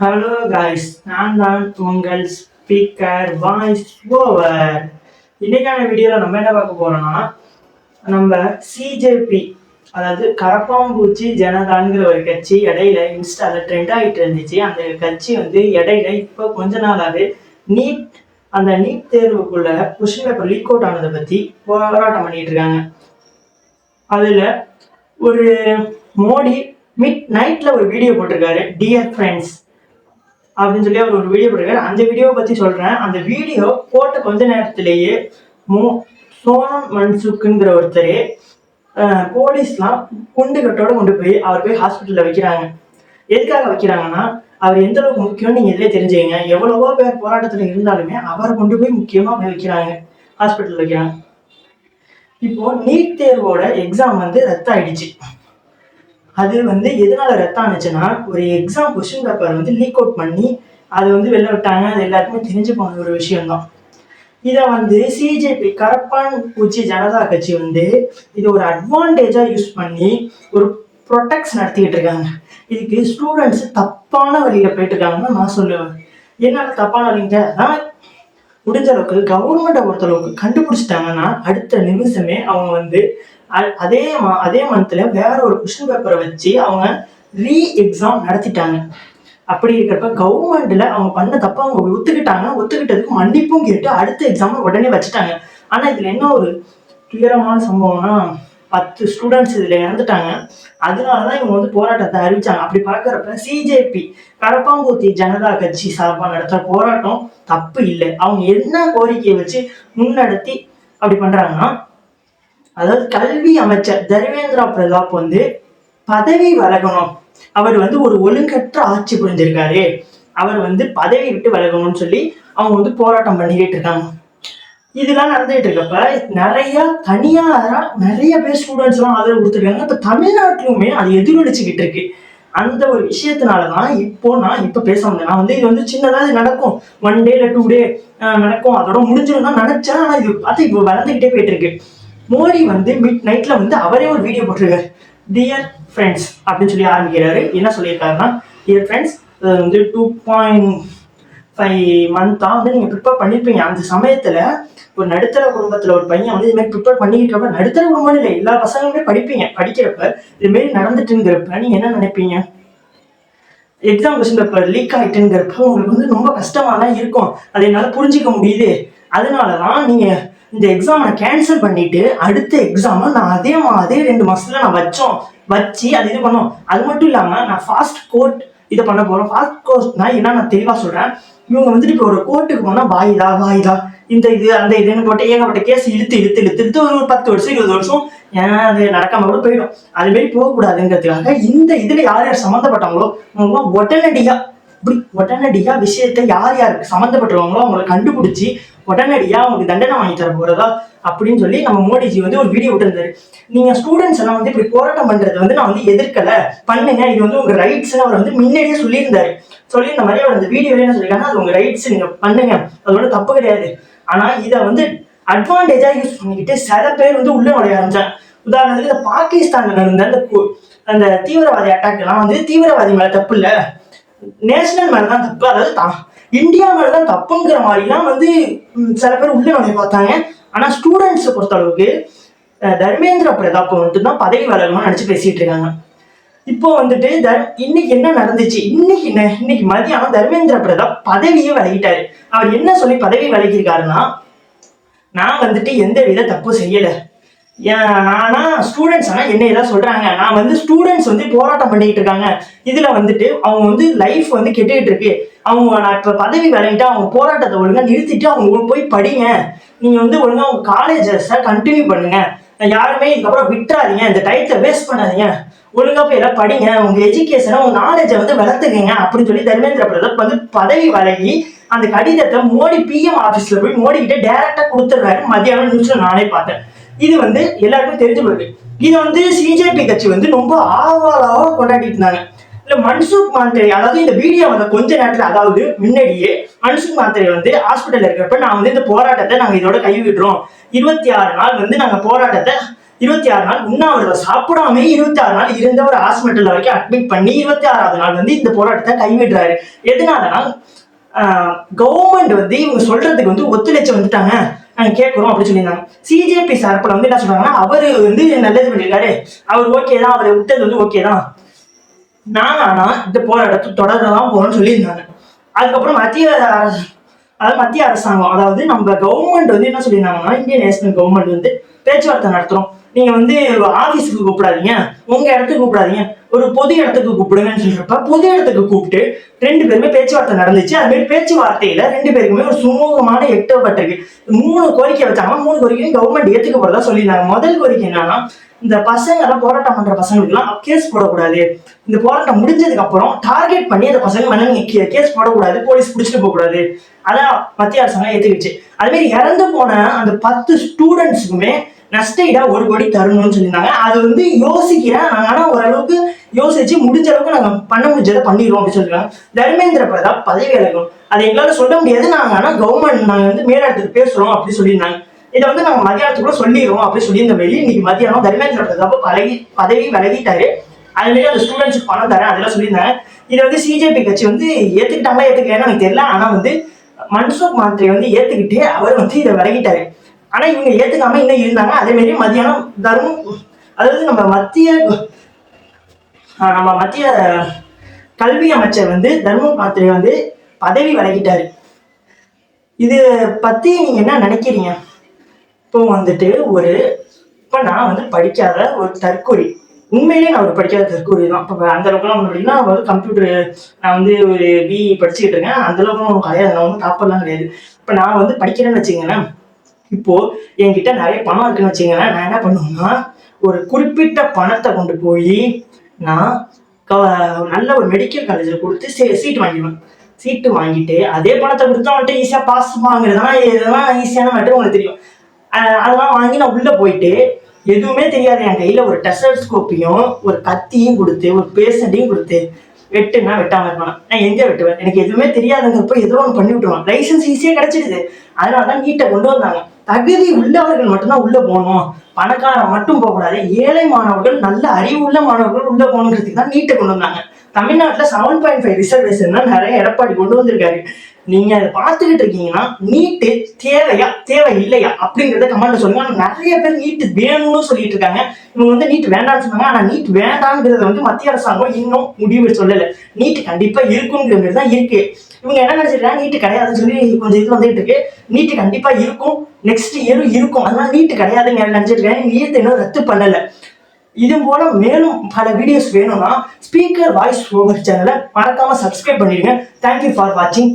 Hello guys, நான் தான் உங்கள் ஸ்பீக்கர் வாய்ஸ் ஓவர். இன்னைக்கான வீடியோவில் நம்ம என்ன பார்க்க போறோம்னா, நம்ம சிஜேபி அதாவது கரப்பாம்பூச்சி ஜனதாங்கிற ஒரு கட்சி இடையில இன்ஸ்டால ட்ரெண்ட் ஆகிட்டு இருந்துச்சு. அந்த கட்சி இடையில இப்போ கொஞ்ச நாளாவே நீட் அந்த நீட் தேர்வுக்குள்ள கொஸ்டின் பேப்பர் லீக் அவுட் ஆனதை பத்தி போராட்டம் பண்ணிட்டு இருக்காங்க. அதுல ஒரு மோடி மிட் நைட்ல ஒரு வீடியோ போட்டிருக்காரு, டியர் ஃப்ரெண்ட்ஸ் அப்படின்னு சொல்லி அவர் ஒரு வீடியோ போட்டிருக்காரு. அந்த வீடியோவை பத்தி சொல்றேன். அந்த வீடியோ போட்ட கொஞ்ச நேரத்திலேயே சோனம் மன்சுக்குங்கிற ஒருத்தர் போலீஸ்லாம் குண்டு கட்டோட கொண்டு போய் அவர் போய் ஹாஸ்பிட்டல்ல வைக்கிறாங்க. எதுக்காக வைக்கிறாங்கன்னா, அவர் எந்த அளவுக்கு முக்கியம்னு நீங்க எதிலே தெரிஞ்சுக்கங்க. எவ்வளவோ பேர் போராட்டத்துல இருந்தாலுமே அவரை கொண்டு போய் முக்கியமா போய் வைக்கிறாங்க, ஹாஸ்பிட்டல் வைக்கிறாங்க. இப்போ நீட் தேர்வோட எக்ஸாம் ரத்து ஆயிடுச்சு. அது எதனால ரத்தம் ஆனிச்சுன்னா, ஒரு exam question paper leak out பண்ணி அதை வெளில விட்டாங்க. அது எல்லாருக்குமே தெரிஞ்சு போன ஒரு விஷயம்தான். இதை சிஜேபி கரப்பான் பூச்சி ஜனதா கட்சி இது ஒரு அட்வான்டேஜா யூஸ் பண்ணி ஒரு ப்ரொடெக்ட்ஸ் நடத்திக்கிட்டு இருக்காங்க. இதுக்கு ஸ்டூடெண்ட்ஸ் தப்பான வழியில போயிட்டு இருக்காங்கன்னு நான் சொல்லுவேன். என்னென்ன தப்பான வழிங்க, முடிஞ்ச அளவுக்கு கவர்மெண்ட்டை பொறுத்தளவுக்கு கண்டுபிடிச்சிட்டாங்கன்னா அடுத்த நிமிஷமே அவங்க அதே மந்த்ல வேற ஒரு கொஸ்டின் பேப்பரை வச்சு அவங்க ரீ எக்ஸாம் நடத்திட்டாங்க. அப்படி இருக்கிறப்ப கவர்மெண்ட்ல அவங்க பண்ண தப்ப அவங்க ஒத்துக்கிட்டதுக்கு மன்னிப்பும் கேட்டு அடுத்த எக்ஸாம் உடனே வச்சுட்டாங்க. ஆனா இதுல என்ன ஒரு துயரமான சம்பவம்னா, 10 ஸ்டூடெண்ட்ஸ் இதுல இறந்துட்டாங்க. அதனாலதான் இவங்க போராட்டத்தை அறிவிச்சாங்க. அப்படி பார்க்கறப்ப சிஜேபி கரப்பாம்பூச்சி ஜனதா கட்சி சார்பா நடத்துற போராட்டம் தப்பு இல்லை. அவங்க என்ன கோரிக்கையை வச்சு முன்னெடுத்தி அப்படி பண்றாங்கன்னா, அதாவது கல்வி அமைச்சர் தர்மேந்திர பிரதாப் பதவி விலகணும். அவர் ஒரு ஒழுங்கற்ற ஆட்சி புரிஞ்சிருக்காரு, அவர் பதவி விட்டு விலகணும்னு சொல்லி அவங்க போராட்டம் பண்ணிக்கிட்டு இருக்காங்க. இதெல்லாம் நடந்துகிட்டு இருக்கப்ப நிறைய தனியாரா நிறைய பேர் ஸ்டூடெண்ட்ஸ் எல்லாம் ஆதரவு கொடுத்துருக்காங்க. இப்ப தமிழ்நாட்டிலுமே அது எதிரொலிச்சுக்கிட்டு இருக்கு. அந்த ஒரு விஷயத்தினாலதான் நான் இப்ப பேச வந்தேன். நான் இது சின்னதா நடக்கும், 1 day இல்ல 2 day நடக்கும், அதோட முடிஞ்சிடும் தான் நினைச்சேன். ஆனா இது பார்த்து இப்போ வளர்ந்துகிட்டே போயிட்டு இருக்கு. மோடி மிட் நைட்ல அவரே ஒரு வீடியோ போட்டிருக்காரு, டியர் ஃப்ரெண்ட்ஸ் அப்படின்னு சொல்லி ஆரம்பிக்கிறாரு. என்ன சொல்லியிருக்காருன்னா, டியர் ஃப்ரெண்ட்ஸ் 2.5 மந்த்தா நீங்க ப்ரிப்பேர் பண்ணிருப்பீங்க. அந்த சமயத்துல ஒரு நடுத்தர குடும்பத்துல ஒரு பையன் இது மாதிரி ப்ரிப்பேர் பண்ணிக்கிறப்ப, நடுத்தர குடும்பம் இல்லை, எல்லா பசங்களுமே படிக்கிறப்ப இது மாதிரி நடந்துட்டுங்கிறப்ப நீங்க என்ன நினைப்பீங்க? எக்ஸாம் கொஸ்டின் பேப்பர் லீக் ஆயிட்டுங்கிறப்ப உங்களுக்கு ரொம்ப கஷ்டமா தான் இருக்கும். அதை என்னால புரிஞ்சிக்க முடியுது. அதனாலதான் நீங்க இந்த எக்ஸாமை கேன்சல் பண்ணிட்டு அடுத்த எக்ஸாமை நான் அதே 2 மாசத்துல நான் வச்சு அது இது பண்ணோம். அது மட்டும் இல்லாம நான் ஃபாஸ்ட் கோர்ட் இதை பண்ண போறோம். ஃபாஸ்ட் கோர்ட்னா என்ன நான் தெளிவா சொல்றேன். இவங்க இப்போ ஒரு கோர்ட்டுக்கு போனா வாய்தா இந்த இது அந்த இதுன்னு போட்டு ஏகப்பட்ட கேஸ் இழுத்து ஒரு 10 வருஷம் 20 வருஷம் அது நடக்காம கூட போயிடும். அது மாதிரி போகக்கூடாதுங்கிறதுக்காக இந்த இதுல யார் சம்மந்தப்பட்டாங்களோ உடனடியா விஷயத்தை யாருக்கு சம்மந்தப்பட்டுருவாங்களோ அவங்களை கண்டுபிடிச்சி உடனடியா அவங்களுக்கு தண்டனை வாங்கி தர போறதா அப்படின்னு சொல்லி நம்ம மோடிஜி ஒரு வீடியோ விட்டுருந்தாரு. நீங்க ஸ்டூடெண்ட்ஸ் எல்லாம் இப்படி போராட்டம் பண்றது நான் எதிர்க்கல, பண்ணுங்க, இது உங்க ரைட்ஸ் அவர் முன்னாடியே சொல்லியிருந்தாரு. சொல்லியிருந்த மாதிரி அவர் அந்த வீடியோல என்ன சொல்லிருக்காங்க, அது உங்க ரைட்ஸ், நீங்க பண்ணுங்க, அது தப்பு கிடையாது. ஆனா இதை அட்வான்டேஜா யூஸ் பண்ணிக்கிட்டு சில பேர் உள்ள நுழைய ஆரம்பிச்சாங்க. உதாரணத்துக்கு இந்த பாகிஸ்தான்ல நடந்த அந்த தீவிரவாதி அட்டாக் எல்லாம் தீவிரவாதி மேல தப்பு இல்ல, நேஷனல் மேலதான் தப்பு, அதாவது இந்தியா மேலதான் தப்புங்கிற மாதிரிலாம் சில பேர் உள்ள நுழைய பார்த்தாங்க. ஆனா ஸ்டூடெண்ட்ஸை பொறுத்த அளவுக்கு தர்மேந்திர பிரதாப் தான் பதவி விலகணும்னு நினைச்சு பேசிட்டு இருக்காங்க. இப்போ இன்னைக்கு என்ன நடந்துச்சு, இன்னைக்கு மதியானம் தர்மேந்திர பிரதாப் பதவியே விலகிட்டாரு. அவர் என்ன சொல்லி பதவி விலகிருக்காருன்னா, நான் எந்த வித தப்பு செய்யல, ஆனா ஸ்டூடெண்ட்ஸ் ஆனா என்ன ஏதாவது சொல்றாங்க, நான் ஸ்டூடெண்ட்ஸ் போராட்டம் பண்ணிட்டு இருக்காங்க, இதுல அவங்க லைஃப் கெட்டுக்கிட்டு இருக்கு, அவங்க நான் இப்ப பதவி விலகிட்டு அவங்க போராட்டத்தை ஒழுங்கா நிறுத்திட்டு அவங்க போய் படிங்க, நீங்க ஒழுங்கா உங்க காலேஜஸ கண்டினியூ பண்ணுங்க, யாருமே இதுக்கப்புறம் விட்டுறாதீங்க, இந்த டைத்தை வேஸ்ட் பண்ணாதீங்க, ஒழுங்கா போய் எல்லாம் படிங்க, உங்க எஜுகேஷனை உங்க நாலேஜை வளர்த்துக்கங்க அப்படின்னு சொல்லி தர்மேந்திர பிரதாப் பதவி விலகி அந்த கடிதத்தை மோடி பிஎம் ஆபீஸ்ல போய் மோடி கிட்ட டைரக்டா கொடுத்துடுறாரு. மத்தியானம் நியூஸ்ல நானே பார்த்தேன். இது எல்லாருக்கும் தெரிஞ்சு போயிருக்கு. இது சிஜேபி கட்சி ரொம்ப ஆவலாக கொண்டாடிட்டு இருந்தாங்க. இல்ல மன்சுக் மாந்திரே, அதாவது இந்த வீடியோ கொஞ்ச நேரத்துல, அதாவது முன்னாடியே மன்சுக் மாந்திரே ஹாஸ்பிட்டல் இருக்கிறப்ப நான் இந்த போராட்டத்தை நாங்க இதோட கைவிடுறோம், 26 நாள் நாங்க போராட்டத்தை 26 நாள் உண்ணாவிரதம் சாப்பிடாம 26 நாள் இருந்த ஒரு ஹாஸ்பிட்டல் வரைக்கும் அட்மிட் பண்ணி 26வது நாள் வந்து இந்த போராட்டத்தை கைவிடுறாரு. எதனாலனா கவர்மெண்ட் வந்து இவங்க சொல்றதுக்கு வந்து ஒத்துழைச்சு வந்துட்டாங்க, நாங்க கேட்கிறோம் அப்படின்னு சொல்லியிருந்தாங்க. சிஜேபி சார்பில் வந்து என்ன சொல்றாங்கன்னா, அவரு வந்து நல்லது பண்ணியிருக்காரு, அவர் ஓகே தான், அவரை விட்டது வந்து ஓகே தான், நாங்க ஆனா இந்த போராட்டத்தை தொடரதான் போறோம்னு சொல்லியிருந்தாங்க. அதுக்கப்புறம் மத்திய அரசாங்கம், அதாவது நம்ம கவர்மெண்ட் வந்து என்ன சொல்லியிருந்தாங்கன்னா, இந்தியன் நேஷனல் கவர்மெண்ட் வந்து பேச்சுவார்த்தை நடத்துறோம், நீங்க வந்து ஆபீஸுக்கு கூப்பிடாதீங்க, உங்க இடத்துக்கு கூப்பிடாதீங்க, ஒரு பொது இடத்துக்கு கூப்பிடுங்கன்னு சொல்றப்ப பொது இடத்துக்கு கூப்பிட்டு 2 பேருமே பேச்சுவார்த்தை நடந்துச்சு. அது மாதிரி பேச்சுவார்த்தையில 2 பேருக்குமே ஒரு சுமூகமான எட்டப்பட்டிருக்கு. 3 கோரிக்கை வச்சாங்க. 3 கோரிக்கையும் கவர்மெண்ட் ஏத்துக்க போறதா சொல்லியிருந்தாங்க. முதல் கோரிக்கை என்னன்னா, இந்த பசங்க எல்லாம் போராட்டம் பண்ற பசங்களுக்கு எல்லாம் கேஸ் போடக்கூடாது, இந்த போராட்டம் முடிஞ்சதுக்கு அப்புறம் டார்கெட் பண்ணி அந்த பசங்க மேல நீங்க கேஸ் போடக்கூடாது, போலீஸ் பிடிச்சிட்டு போக கூடாது. அதான் மத்திய அரசாங்கம் ஏத்துக்கிச்சு. அதே மாதிரி இறந்து போன அந்த 10 ஸ்டூடெண்ட்ஸுக்குமே நஷ்டஈடா 1 கோடி தரணும்னு சொல்லியிருந்தாங்க. அது வந்து யோசிக்கிறேன் நாங்க, ஆனா ஓரளவுக்கு யோசிச்சு முடிஞ்ச அளவுக்கு நாங்க பண்ண முடிஞ்சதை பண்ணிடுவோம் அப்படின்னு சொல்லிருக்காங்க. தர்மேந்திர பிரதான் பதவி விலகும், அதை எங்களால சொல்ல முடியாது, நாங்க ஆனா கவர்மெண்ட் நாங்க வந்து மேலிடத்துக்கு பேசுறோம் அப்படின்னு சொல்லியிருந்தாங்க. இதை வந்து நாங்க மத்தியானத்துக்குள்ள சொல்லிடுவோம் அப்படின்னு சொல்லியிருந்த மாரி இன்னைக்கு மத்தியானம் தர்மேந்திர பிரதாப் பதவி விலகிட்டாரு. அது மாதிரி அந்த ஸ்டூடெண்ட்ஸுக்கு பணம் தரேன் அதெல்லாம் சொல்லியிருந்தாங்க. இதை வந்து சிஜேபி கட்சி வந்து ஏத்துக்கிட்டாங்களா ஏத்துக்கலைன்னு எனக்கு தெரியல. ஆனா வந்து மன்சுக் மாந்திரி வந்து ஏத்துக்கிட்டு அவர் வந்து இதை விலகிட்டாரு. ஆனா இவங்க ஏத்துக்காம இன்னும் இருந்தாங்க. அதே மாதிரி மத்தியானம் அதாவது நம்ம மத்திய கல்வி அமைச்சர் வந்து தர்ம மாத்திரை வந்து பதவி விலகிட்டாரு. இது பத்தி நீங்க என்ன நினைக்கிறீங்க? இப்போ வந்துட்டு இப்ப நான் வந்து படிக்காத ஒரு தற்கொலை, உண்மையிலேயே நான் ஒரு படிக்காத தற்கொலை தான். இப்போ அந்த அளவுக்குலாம் அப்படின்னா வந்து கம்ப்யூட்டர் நான் வந்து ஒரு பிஇ படிச்சுக்கிட்டு இருக்கேன், அந்த அளவுக்கு கிடையாது, நான் ஒன்றும் டாப்பர்லாம் கிடையாது. இப்போ நான் வந்து படிக்கிறேன்னு வச்சுங்களேன், இப்போ என்கிட்ட நிறைய பணம் இருக்குன்னு வச்சுங்களேன், நான் என்ன பண்ணுவேன்னா ஒரு குறிப்பிட்ட பணத்தை கொண்டு போய் நான் நல்ல ஒரு மெடிக்கல் காலேஜில் கொடுத்து சீட்டு வாங்கிடுவேன். சீட்டு வாங்கிட்டு அதே பணத்தை கொடுத்தா வந்துட்டு ஈஸியாக பாஸ் வாங்குறதுனா இதெல்லாம் ஈஸியான மேட்டர் உங்களுக்கு தெரியும். அதெல்லாம் வாங்கி நான் உள்ள போயிட்டு எதுவுமே தெரியாது, என் கையில ஒரு டெஸ்டோஸ்கோப்பையும் ஒரு கத்தியும் கொடுத்து ஒரு பேஷண்ட்டையும் கொடுத்து வெட்டுனா வெட்டாம இருப்பான். நான் எங்க வெட்டுவேன், எனக்கு எதுவுமே தெரியாதுங்கிறப்ப ஏதோ ஒன்று பண்ணி விட்டுருவான். லைசன்ஸ் ஈஸியா கிடைச்சிடுது. அதனாலதான் நீட்டை கொண்டு வந்தாங்க. தகுதி உள்ளவர்கள் மட்டும்தான் உள்ள போகணும், பணக்காரன் மட்டும் போகக்கூடாது, ஏழை மாணவர்கள் நல்ல அறிவு உள்ள மாணவர்கள் உள்ள போகணுங்கிறதுக்கு தான் நீட்டை கொண்டு வந்தாங்க. தமிழ்நாட்டுல 7.5 ரிசர்வேஷன் தான் நிறைய எடப்பாடி கொண்டு வந்திருக்காரு. நீங்க அதை பார்த்துக்கிட்டு இருக்கீங்கன்னா நீட்டு தேவையா தேவை இல்லையா அப்படிங்கிறத கமெண்ட்ல சொல்லுங்க. நிறைய பேர் நீட்டு வேணும்னு சொல்லிட்டு இருக்காங்க. இவங்க வந்து நீட் வேண்டாம்னு சொன்னாங்க, ஆனா நீட் வேண்டாம்ங்கிறத வந்து மத்திய அரசாங்கம் இன்னும் முடிவு சொல்லலை. நீட்டு கண்டிப்பா இருக்குங்கிற மாதிரி தான் இருக்கு. இவங்க என்ன நினைச்சிருக்காங்க, நீட்டு கிடையாதுன்னு சொல்லி கொஞ்சம் இது வந்துட்டு இருக்கு. நீட்டு கண்டிப்பா இருக்கும், நெக்ஸ்ட் இயரும் இருக்கும், அதனால நீட்டு கிடையாதுன்னு நினைச்சிருக்காங்க. நீட் இன்னும் ரத்து பண்ணல. இது போல மேலும் பல வீடியோஸ் வேணும்னா ஸ்பீக்கர் வாய்ஸ் ஓவர் சேனலை மறக்காம சப்ஸ்கிரைப் பண்ணிடுங்க. தேங்க்யூ ஃபார் வாட்சிங்.